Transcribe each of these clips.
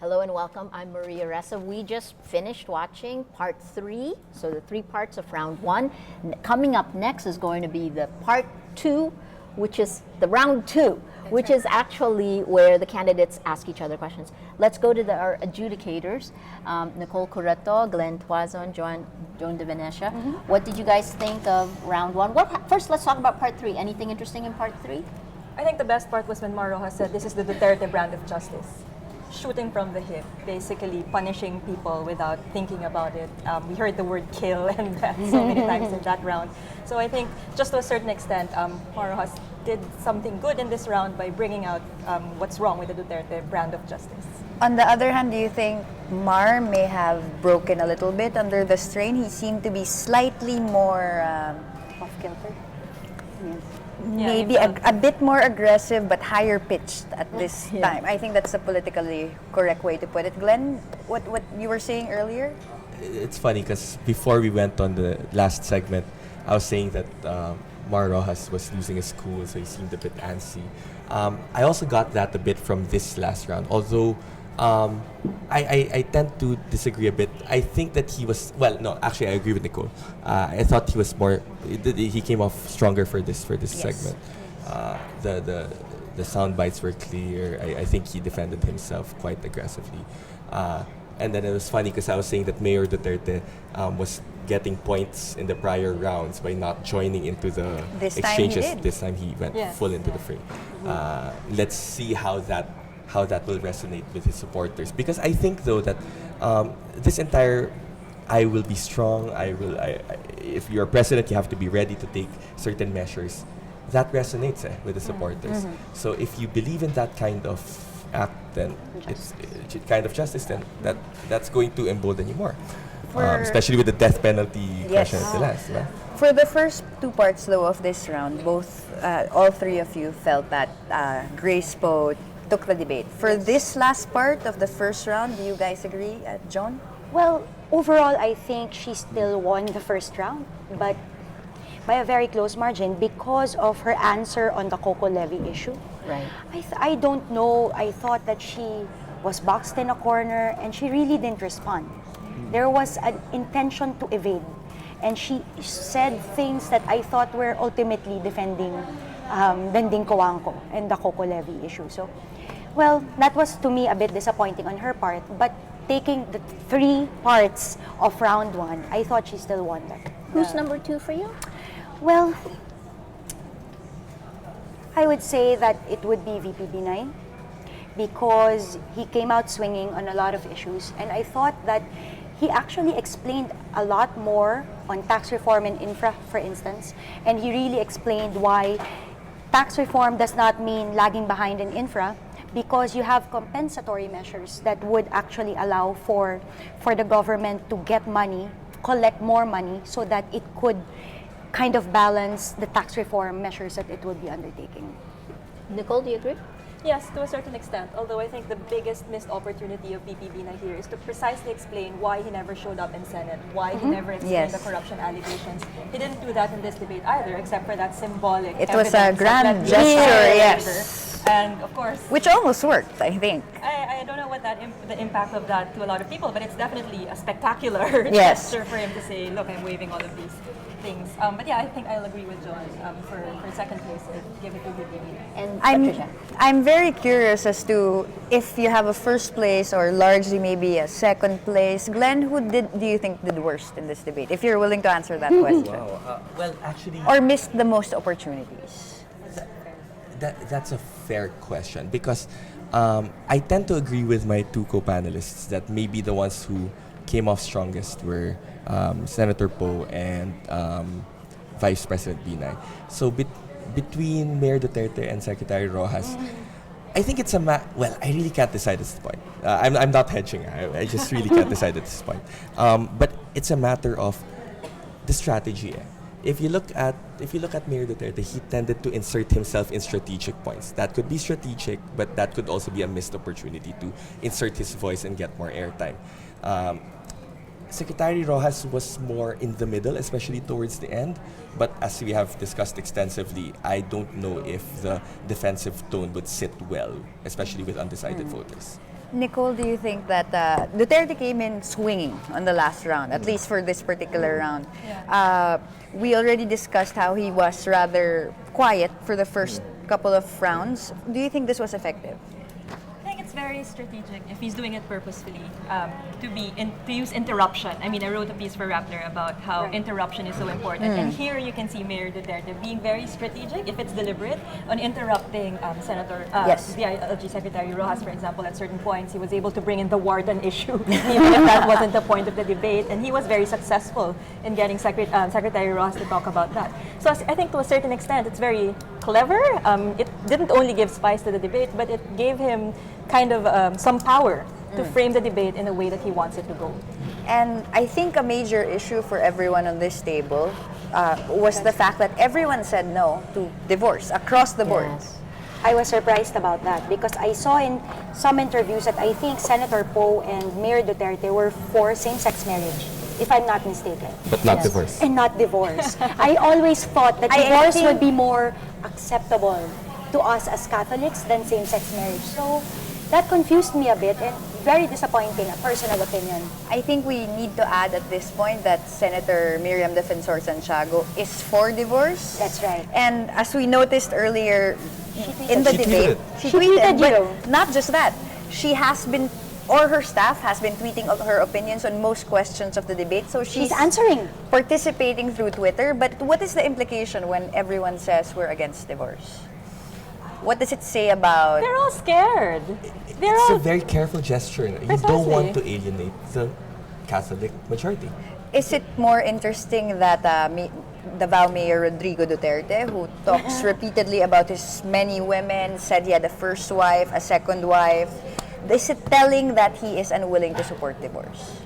Hello and welcome. I'm Maria Ressa. We just finished watching part 3, so the 3 parts of round 1. Coming up next is going to be the part 2, which is the round 2, which is actually where the candidates ask each other questions. Let's go to our adjudicators, Nicole Curato, Glenn Tuazon, Joan de Venecia. What did you guys think of round 1? First, let's talk about part 3. Anything interesting in part 3? I think the best part was when Mar Rojas said this is the Duterte brand of justice. Shooting from the hip, basically punishing people without thinking about it. We heard the word kill and death so many times in that round. So I think just to a certain extent, Mar Rojas did something good in this round by bringing out what's wrong with the Duterte brand of justice. On the other hand, do you think Mar may have broken a little bit under the strain? He seemed to be slightly more Off kilter. Yes. maybe a bit more aggressive but higher pitched at this time. I think that's a politically correct way to put it. Glenn, what you were saying earlier? It's funny because before we went on the last segment, I was saying that Mar Rojas was losing his cool, so he seemed a bit antsy. I also got that a bit from this last round, although I tend to disagree a bit. I think that he was, well, no, actually I agree with Nicole. I thought he was more, he came off stronger for this segment. The sound bites were clear. I think he defended himself quite aggressively. And then it was funny because I was saying that Mayor Duterte was getting points in the prior rounds by not joining into the exchanges. This time he went full into the fray. Let's see how that will resonate with his supporters. Because I think though that this entire "I will be strong," if you're president, you have to be ready to take certain measures. That resonates with the supporters. So if you believe in that kind of act, then it's kind of justice. Then that's going to embolden you more, especially with the death penalty question at the last. Yeah? For the first 2 parts though of this round, all 3 of you felt that Grace Poe took the debate. For this last part of the first round, do you guys agree, John? Well, overall, I think she still won the first round, but by a very close margin because of her answer on the Coco Levy issue. Right. I don't know. I thought that she was boxed in a corner and she really didn't respond. There was an intention to evade, and she said things that I thought were ultimately defending Bending Coangco and the Coco Levy issue. So, well, that was to me a bit disappointing on her part, but taking the 3 parts of round 1, I thought she still won that. Who's number 2 for you? Well, I would say that it would be VP Binay because he came out swinging on a lot of issues, and I thought that he actually explained a lot more on tax reform and infra, for instance, and he really explained why tax reform does not mean lagging behind in infra, because you have compensatory measures that would actually allow for the government to get money, collect more money, so that it could kind of balance the tax reform measures that it would be undertaking. Nicole, do you agree? Yes, to a certain extent, although I think the biggest missed opportunity of VP Bina here is to precisely explain why he never showed up in Senate, why he never explained the corruption allegations. He didn't do that in this debate either, except for that symbolic It was a grand gesture, yes. And of course, which almost worked, I think. I don't know what the impact of that to a lot of people, but it's definitely a spectacular gesture for him to say, look, I'm waiving all of these things. But yeah, I think I'll agree with John for second place. Give it to VP Bina. And I'm very curious as to if you have a first place or largely maybe a second place. Glenn, who do you think did worst in this debate? If you're willing to answer that question. Wow. Well, actually, Or missed the most opportunities. that's a fair question because I tend to agree with my 2 co-panelists that maybe the ones who came off strongest were Senator Poe and Vice President Binay. So between Mayor Duterte and Secretary Rojas, I think it's well, I really can't decide at this point. I'm not hedging. I just really can't decide at this point. But it's a matter of the strategy. If you look at Mayor Duterte, he tended to insert himself in strategic points. That could be strategic, but that could also be a missed opportunity to insert his voice and get more airtime. Secretary Rojas was more in the middle, especially towards the end. But as we have discussed extensively, I don't know if the defensive tone would sit well, especially with undecided voters. Nicole, do you think that Duterte came in swinging on the last round, at least for this particular round? We already discussed how he was rather quiet for the first couple of rounds. Do you think this was effective? I think it's very strategic if he's doing it purposefully to use interruption. I mean, I wrote a piece for Rappler about how interruption is so important, and here you can see Mayor Duterte being very strategic, if it's deliberate, on interrupting Senator DILG Secretary Rojas, for example. At certain points, he was able to bring in the warden issue, even if that wasn't the point of the debate, and he was very successful in getting Secretary Rojas to talk about that. So I think to a certain extent, it's very clever. It didn't only give spice to the debate, but it gave him kind of some power to frame the debate in a way that he wants it to go. And I think a major issue for everyone on this table was the fact that everyone said no to divorce across the board. Yes. I was surprised about that because I saw in some interviews that I think Senator Poe and Mayor Duterte were for same-sex marriage, if I'm not mistaken. But not divorce. And not divorce. I always thought that divorce would be more acceptable to us as Catholics than same-sex marriage. So that confused me a bit and very disappointing, a personal opinion. I think we need to add at this point that Senator Miriam Defensor Santiago is for divorce. That's right. And as we noticed earlier in the She debate, tweeted. she She tweeted, tweeted but you. not just that. She has been, or her staff has been tweeting her opinions on most questions of the debate. So She's answering. participating through Twitter. But what is the implication when everyone says we're against divorce? What does it say about... They're all scared. They're It's all a very careful gesture. You Precisely. don't want to alienate the Catholic majority. Is it more interesting that Davao Mayor Rodrigo Duterte, who talks repeatedly about his many women, said he had a first wife, a second wife, is it telling that he is unwilling to support divorce?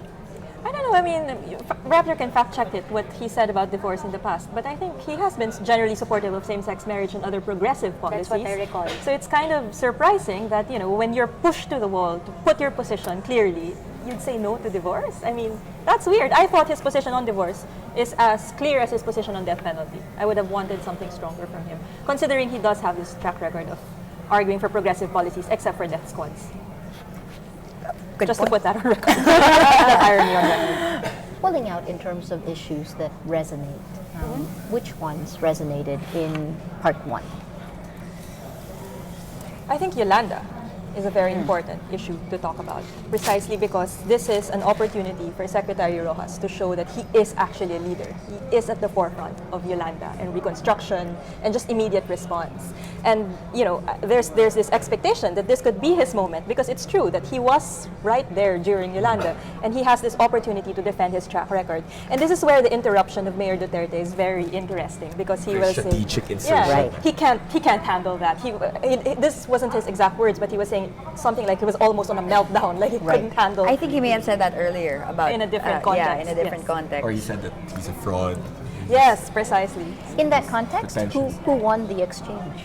I don't know. I mean, Rappler can fact check it, what he said about divorce in the past. But I think he has been generally supportive of same-sex marriage and other progressive policies. That's what I recall. So it's kind of surprising that, you know, when you're pushed to the wall to put your position clearly, you'd say no to divorce. I mean, that's weird. I thought his position on divorce is as clear as his position on death penalty. I would have wanted something stronger from him, considering he does have this track record of arguing for progressive policies, except for death squads. Good Just point. to put that on record. That irony on record. Pulling out in terms of issues that resonate, which ones resonated in part one? I think Yolanda is a very important issue to talk about, precisely because this is an opportunity for Secretary Rojas to show that he is actually a leader. He is at the forefront of Yolanda and reconstruction and just immediate response. And you know, there's this expectation that this could be his moment, because it's true that he was right there during Yolanda, and he has this opportunity to defend his track record. And this is where the interruption of Mayor Duterte is very interesting, because he Very will say, strategic insertion. yeah, Right. he can't handle that. This wasn't his exact words, but he was saying something like he was almost on a meltdown, like he couldn't handle. I think he may have said that earlier about... In a different Yeah, context, in a different yes. context. Or he said that he's a fraud. Yes, precisely. In that context, Pretensions. who won the exchange?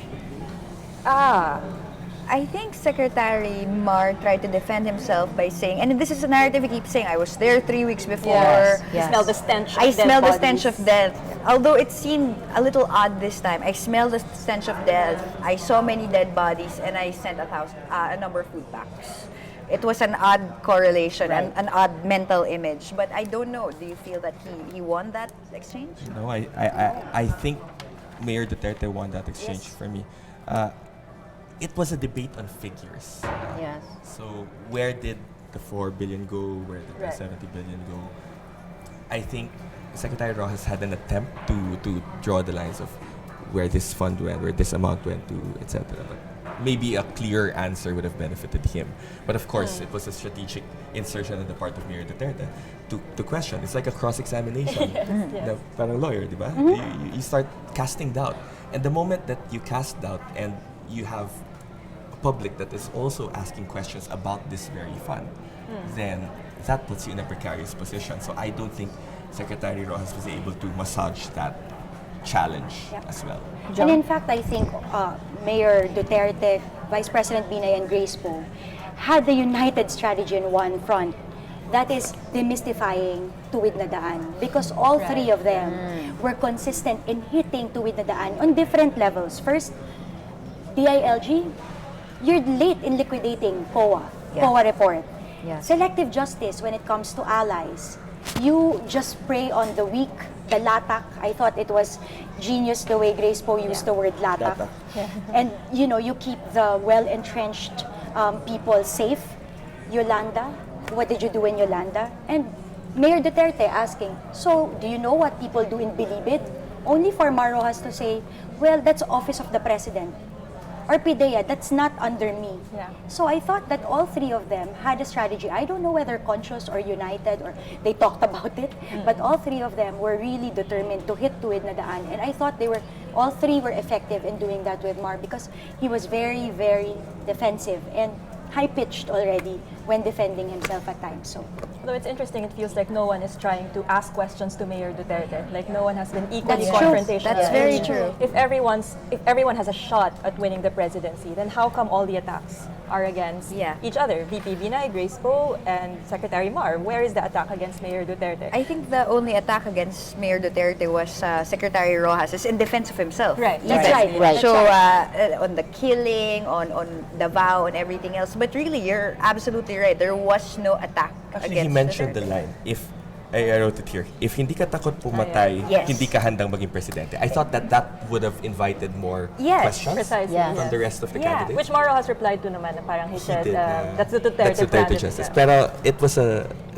I think Secretary Mar tried to defend himself by saying, and this is a narrative he keeps saying, I was there 3 weeks before. Yes. You smell the stench. I of dead smell the bodies. stench of death. Although it seemed a little odd this time, I smell the stench of death. I saw many dead bodies, and I sent a number of food packs. It was an odd correlation and an odd mental image. But I don't know. Do you feel that he won that exchange? No, I think Mayor Duterte won that exchange for me. It was a debate on figures. Yes. So where did the 4 billion go? Where did the Right. 70 billion go? I think Secretary Rojas had an attempt to draw the lines of where this fund went, where this amount went to, etc. But maybe a clear answer would have benefited him. But of course, it was a strategic insertion on the part of Mayor Duterte to question. It's like a cross-examination. yes. Na parang lawyer, di ba? You start casting doubt. And the moment that you cast doubt and you have a public that is also asking questions about this very fund, then that puts you in a precarious position. So I don't think Secretary Rojas was able to massage that challenge as well. And in fact, I think Mayor Duterte, Vice President Binay, and Grace Poe had the united strategy in one front. That is demystifying Tuwid na Daan, because all three of them were consistent in hitting Tuwid na Daan on different levels. First, DILG, you're late in liquidating COA. Yeah. POA report. Yes. Selective justice when it comes to allies. You just prey on the weak, the latak. I thought it was genius the way Grace Poe used the word latak. And you keep the well-entrenched people safe. Yolanda, what did you do in Yolanda? And Mayor Duterte asking, so do you know what people do in Bilibid? Only for Mar Rojas to say, well, that's office of the president. Or PIDEA, that's not under me. Yeah. So I thought that all three of them had a strategy. I don't know whether conscious or united or they talked about it, but all three of them were really determined to hit tuwid na daan. And I thought all three were effective in doing that with Mar because he was very, very defensive and high-pitched already when defending himself at times. So Although it's interesting, it feels like no one is trying to ask questions to Mayor Duterte. Like no one has been equally That's true. confrontational. That's very true. If everyone has a shot at winning the presidency, then how come all the attacks are against each other? VP Binay, Grace Poe, and Secretary Mar. Where is the attack against Mayor Duterte? I think the only attack against Mayor Duterte was Secretary Rojas is in defense of himself. Right. That's right. Right. So on the killing, on Davao and everything else. But really, you're absolutely right. There was no attack Actually, against he mentioned Duterte. the line, if, I wrote it here, if hindi ka takot pumatay, Yes. hindi ka handang maging presidente. I thought that would have invited more Yes. questions Precisely. Yeah. from the rest of the Yeah. candidates. Which Maro has replied to naman, na parang he said, did, that's the Duterte That's plan. Duterte justice. Pero it was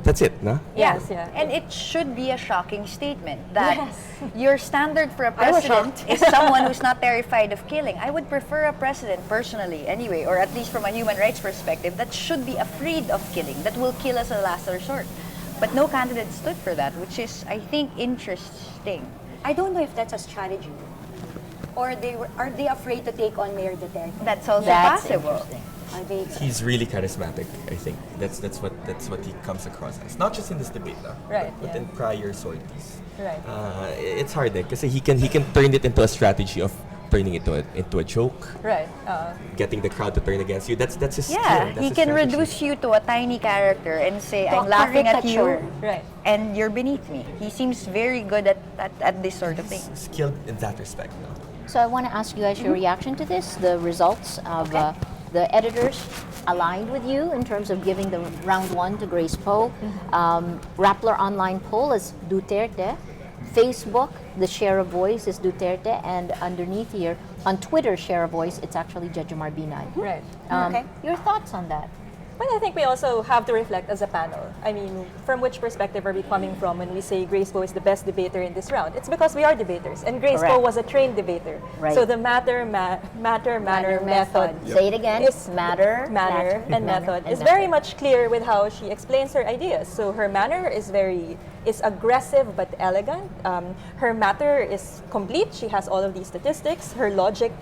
that's it, no? Yes, yeah. And it should be a shocking statement that Yes. your standard for a I was president is someone who's not terrified of killing. I would prefer a president personally anyway, or at least from a human rights perspective, that should be afraid of killing, that will kill us as a last resort. But no candidate stood for that, which is, I think, interesting. I don't know if that's a strategy. Or are they afraid to take on Mayor Duterte? That's also That's possible. interesting. Are they? He's really charismatic, I think. That's what he comes across as. Not just in this debate, Right, but yeah. in prior sorties. Right. It's hard because he can turn it into a strategy of turning it into a joke, Right. getting the crowd to turn against you. That's his skill. Yeah, That's he his can strategy. reduce you to a tiny character and say, To I'm a laughing at you, caricature. Right. and you're beneath me. He seems very good at this sort of thing. He's skilled in that respect, no? So I want to ask you guys your reaction to this, the results of the editors aligned with you in terms of giving the round one to Grace Poe. Rappler online poll is Duterte. Facebook, the share of voice is Duterte, and underneath here, on Twitter share of voice, it's actually Jejomar Binay. Right. Okay. Your thoughts on that? Well, I think we also have to reflect as a panel. I mean, from which perspective are we coming from when we say Grace Poe is the best debater in this round? It's because we are debaters, and Grace Correct. Poe was a trained debater. Right. So the matter, manner, method. Say it again. Is Matter, manner and method is very much clear with how she explains her ideas. So her manner is aggressive but elegant. Her matter is complete. She has all of these statistics. Her logic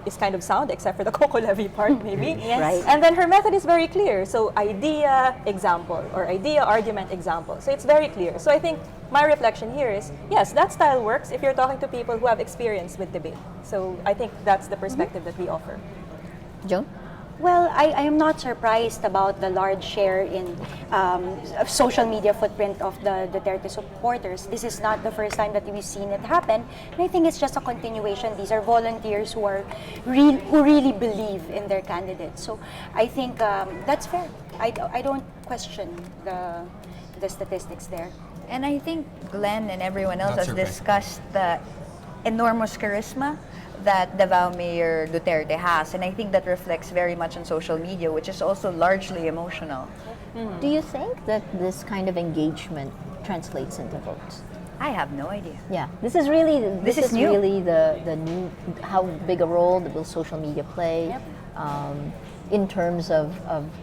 is kind of sound, except for the Coco Levy part, maybe. Yes. Right. And then her method is very clear. So idea, example, or idea, argument, example. So it's very clear. So I think my reflection here is, yes, that style works if you're talking to people who have experience with debate. So I think that's the perspective that we offer. Joan? Well, I am not surprised about the large share in social media footprint of the Duterte supporters. This is not the first time that we've seen it happen. And I think it's just a continuation. These are volunteers who really believe in their candidates. So I think that's fair. I don't question the statistics there. And I think Glenn and everyone else Not has surprised. discussed the enormous charisma that Davao Mayor Duterte has. And I think that reflects very much on social media, which is also largely emotional. Do you think that this kind of engagement translates into votes? I have no idea. Yeah, this is really is new. really the new how big a role will social media play in terms of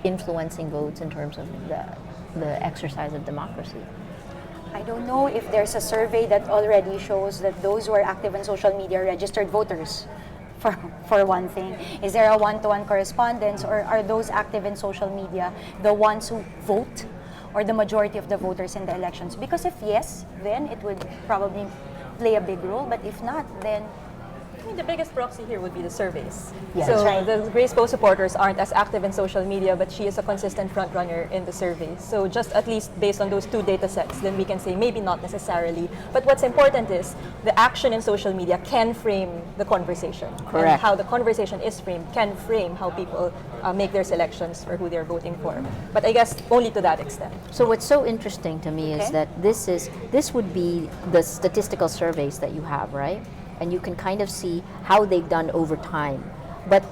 influencing votes, in terms of the exercise of democracy. I don't know if there's a survey that already shows that those who are active in social media are registered voters, for one thing. Is there a one-to-one correspondence, or are those active in social media the ones who vote, or the majority of the voters in the elections? Because if yes, then it would probably play a big role, but if not, then I mean, the biggest proxy here would be the surveys. Yeah, so that's right. the Grace Poe supporters aren't as active in social media, but she is a consistent frontrunner in the surveys. So just at least based on those two data sets, then we can say maybe not necessarily. But what's important is the action in social media can frame the conversation. Correct. And how the conversation is framed can frame how people make their selections for who they're voting for. But I guess only to that extent. So what's so interesting to me is Okay. that this would be the statistical surveys that you have, right? And you can kind of see how they've done over time. But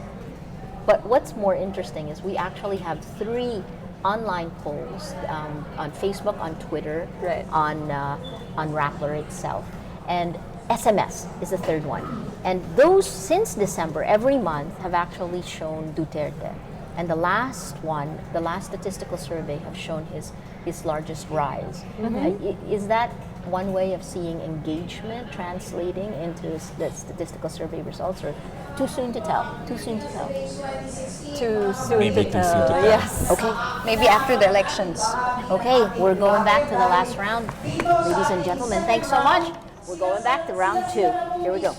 what's more interesting is we actually have 3 online polls on Facebook, on Twitter, Right. on Rappler itself, and SMS is the third one. And those since December, every month, have actually shown Duterte. And the last one, the last statistical survey, have shown his largest rise. Is that one way of seeing engagement translating into the statistical survey results, or too soon to tell? Too soon to tell. Too soon Maybe to too soon to tell. tell. Yes. Okay. Maybe after the elections. Okay, we're going back to the last round. Ladies and gentlemen, thanks so much. We're going back to round 2. Here we go.